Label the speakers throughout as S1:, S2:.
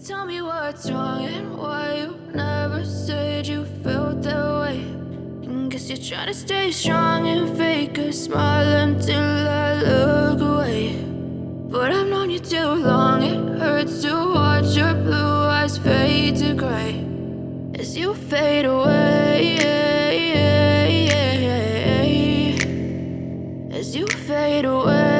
S1: Tell me what's wrong and why you never said you felt that way. And guess you're trying to stay strong and fake a smile until I look away. But I've known you too long, it hurts to watch your blue eyes fade to gray as you fade away, as you fade away.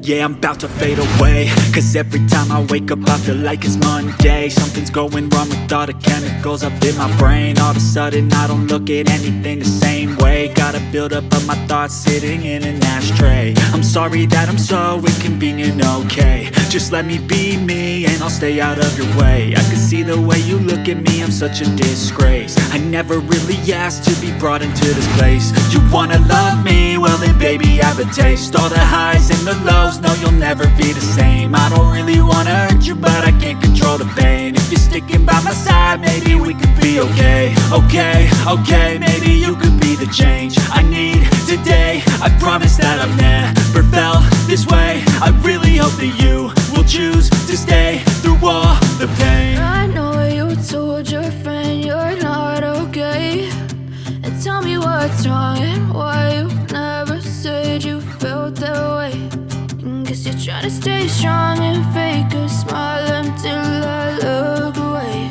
S2: Yeah, I'm about to fade away, cause every time I wake up I feel like it's Monday. Something's going wrong with all the chemicals up in my brain. All of a sudden I don't look at anything the same way. Got a build up of my thoughts sitting in an ashtray. I'm sorry that I'm so inconvenient, okay. Just let me be me and I'll stay out of your way. I can see the way you look at me, I'm such a disgrace. I never really asked to be brought into this place. You wanna love me? Well then baby have a taste. All the highs and the lows, no, you'll never be the same. I don't really wanna hurt you, but I can't control the pain. If you're sticking by my side, maybe we could be okay. Okay, maybe you could be the change I need today. I promise that I've never felt this way. I really hope that you will choose to stay through all the pain.
S1: I know you told your friend you're not okay. And tell me what's wrong and why you never said you felt that way. Guess you're trying to stay strong and fake a smile until I look away.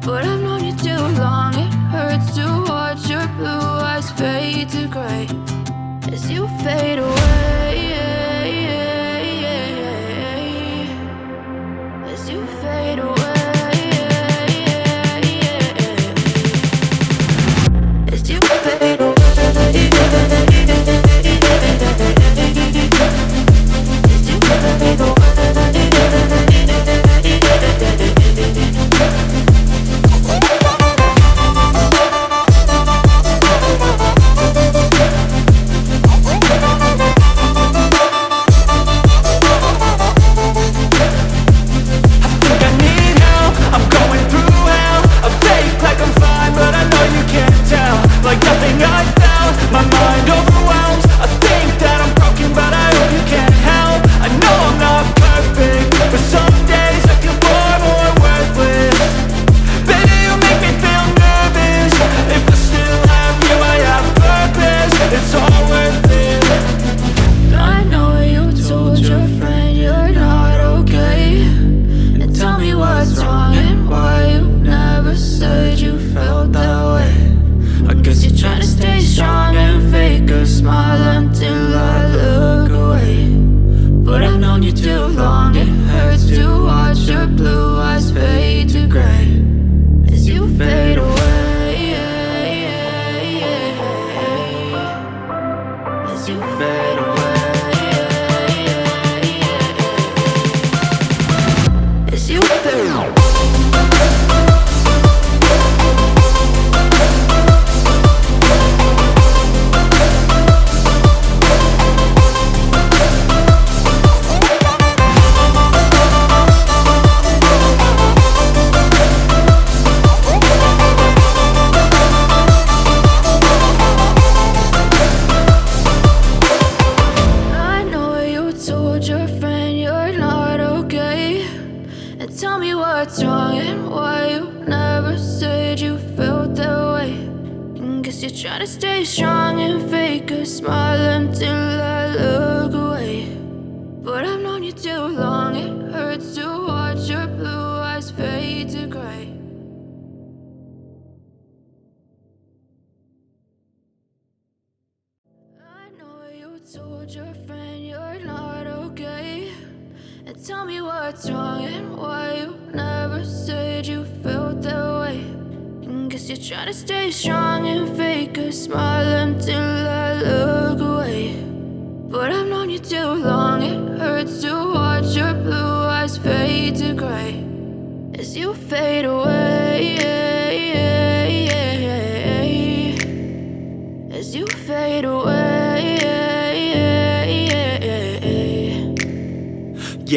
S1: But I've known you too long, it hurts to watch your blue eyes fade to gray as you fade away, as you fade away, as you fade away. Told your friend you're not okay. And tell me what's wrong and why you never said you felt that way. And guess you're trying to stay strong and fake a smile until I look away. But I've known you too long, it hurts to watch your blue eyes fade to gray as you fade away, as you fade away.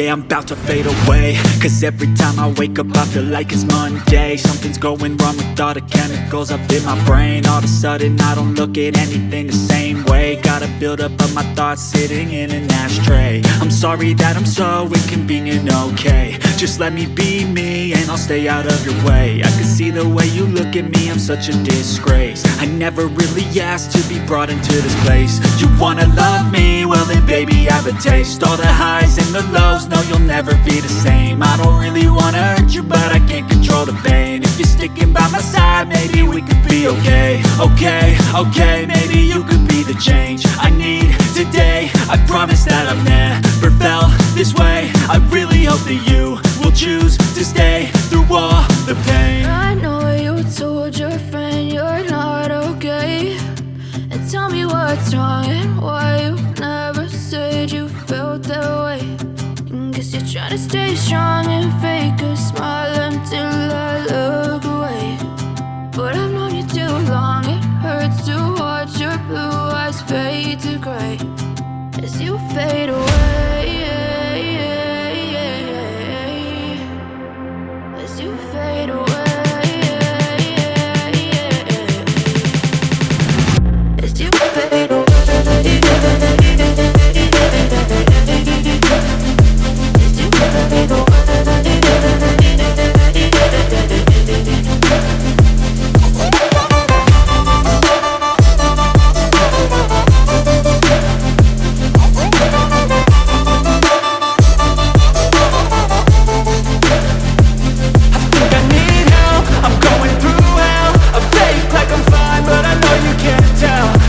S2: Yeah, I'm about to fade away, cause every time I wake up I feel like it's Monday. Something's going wrong with all the chemicals up in my brain. All of a sudden I don't look at anything the same way. Got a buildup of my thoughts sitting in an ashtray. I'm sorry that I'm so inconvenient, okay. Just let me be me and I'll stay out of your way. I can see the way you look at me, I'm such a disgrace. I never really asked to be brought into this place. You wanna love me? Well then baby I have a taste. All the highs and the lows, no you'll never be the same. I don't really wanna hurt you but I can't control the pain. If you're sticking by my side, maybe we could be okay. Okay, maybe you could be the change I need today. I promise that I've never felt this way. I really hope that you will choose to stay through all the pain.
S1: I know you told your friend you're not okay, and tell me what's wrong and why you never said you felt that way. And guess you're trying to stay strong and fake a smile until I look away. But I've known you too long, it hurts to watch your blue eyes fade to gray as you fade away. As you fade away. As you fade away. As you fade away.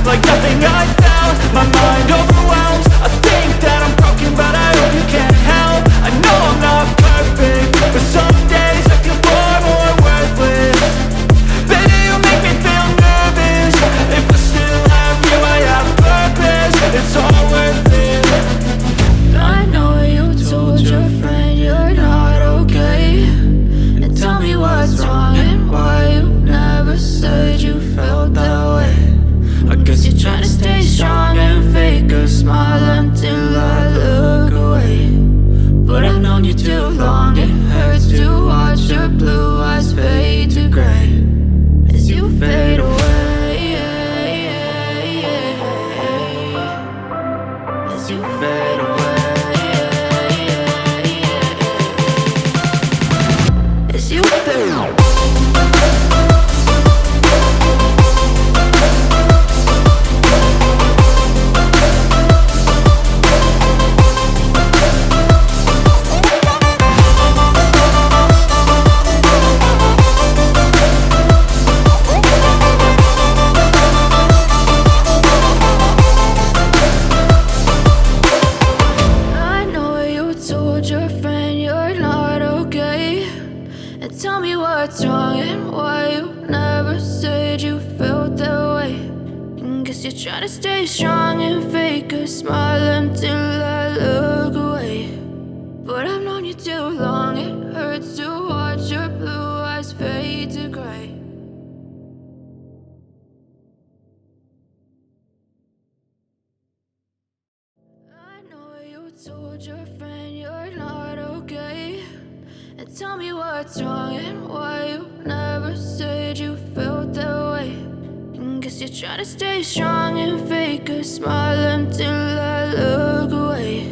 S2: Like nothing I felt, my mind overwhelms. I think that I'm broken, but I hope you can't help. I know I'm not perfect, but some days I feel far more worthless. Baby, you make me feel nervous. If I still have you, I have purpose. It's all worth it.
S1: I know you told your friend you're not okay, and tell me what's wrong and why you never said you felt that way. I guess you're trying to stay strong and fake a smile until I look away. But I've known you too long, it hurts to watch your blue eyes fade to gray as you fade away. As you fade away. As you fade away. Tell me what's wrong and why you never said you felt that way. And guess you're trying to stay strong and fake a smile until I look away. But I've known you too long, it hurts to watch your blue eyes fade to gray. I know you told your friend you're not okay, and tell me what's wrong and why you never said you felt that way. And guess you're trying to stay strong and fake a smile until I look away.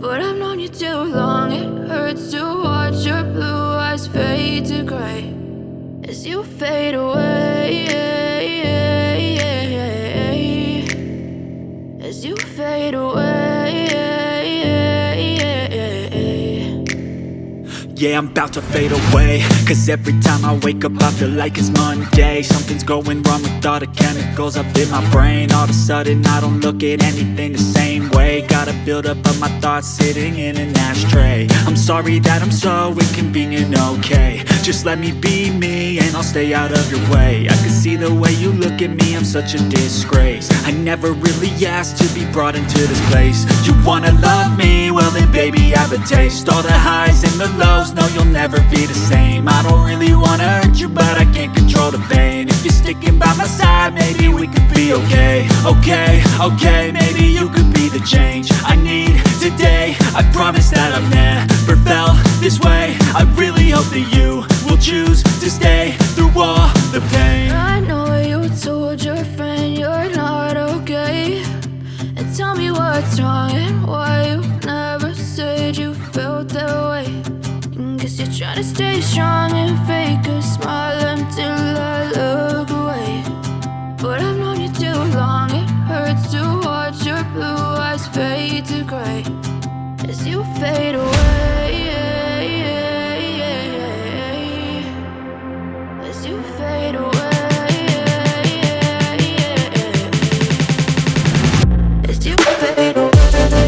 S1: But I've known you too long, it hurts to watch your blue eyes fade to gray as you fade away. As you fade away.
S2: Yeah, I'm about to fade away, cause every time I wake up I feel like it's Monday. Something's going wrong with all the chemicals up in my brain. All of a sudden I don't look at anything the same way. Got a buildup of my thoughts sitting in an ashtray. I'm sorry that I'm so inconvenient, okay. Just let me be me and I'll stay out of your way. I can see the way you look at me, I'm such a disgrace. I never really asked to be brought into this place. You wanna love me? Well then baby I have a taste. All the highs and the lows, no you'll never be the same. I don't really wanna hurt you but I can't control the pain. If you're sticking by my side, maybe we could be okay. Okay, maybe you could be the change I need today. I I promise that I've never felt this way. I really hope that you will choose to stay through all the pain.
S1: I know you told your friend you're not okay, and tell me what's wrong and why you never said you felt that way. Guess you're trying to stay strong and fake a smile until I love